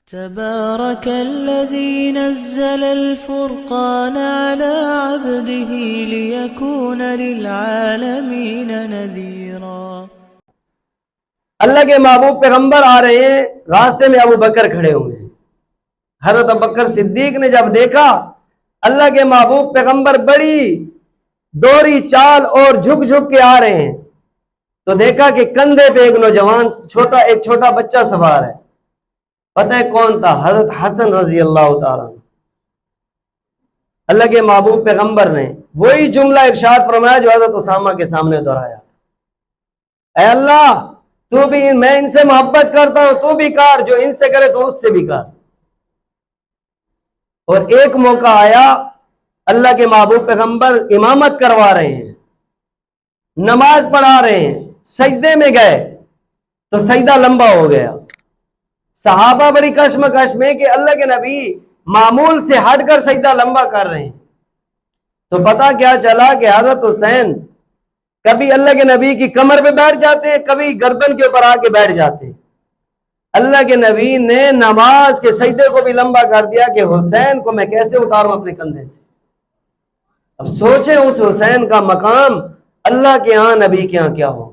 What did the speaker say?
تبارك الذي نزل الفرقان على عبده ليكون للعالمين نذيرا۔ اللہ کے محبوب پیغمبر آ رہے ہیں، راستے میں ابو بکر کھڑے ہوئے ہیں۔ حضرت ابو بکر صدیق نے جب دیکھا اللہ کے محبوب پیغمبر بڑی دوری چال اور جھک جھک کے آ رہے ہیں، تو دیکھا کہ کندھے پہ ایک نوجوان ایک چھوٹا بچہ سوار ہے۔ پتہ ہے کون تھا؟ حضرت حسن رضی اللہ تعالیٰ عنہ۔ اللہ کے محبوب پیغمبر نے وہی جملہ ارشاد فرمایا جو حضرت اسامہ کے سامنے دہرایا، اے اللہ تو بھی میں ان سے محبت کرتا ہوں، تو بھی کر، جو ان سے کرے تو اس سے بھی کر۔ اور ایک موقع آیا اللہ کے محبوب پیغمبر امامت کروا رہے ہیں، نماز پڑھا رہے ہیں، سجدے میں گئے تو سجدہ لمبا ہو گیا۔ صحابہ بڑی کشمکش میں کہ اللہ کے نبی معمول سے ہٹ کر سجدہ لمبا کر رہے ہیں۔ تو پتہ کیا چلا کہ حضرت حسین کبھی اللہ کے نبی کی کمر پہ بیٹھ جاتے ہیں، کبھی گردن کے اوپر آ کے بیٹھ جاتے ہیں۔ اللہ کے نبی نے نماز کے سجدے کو بھی لمبا کر دیا کہ حسین کو میں کیسے اتاروں اپنے کندھے سے۔ اب سوچیں اس حسین کا مقام اللہ کے ہاں، نبی کے ہاں کیا ہو۔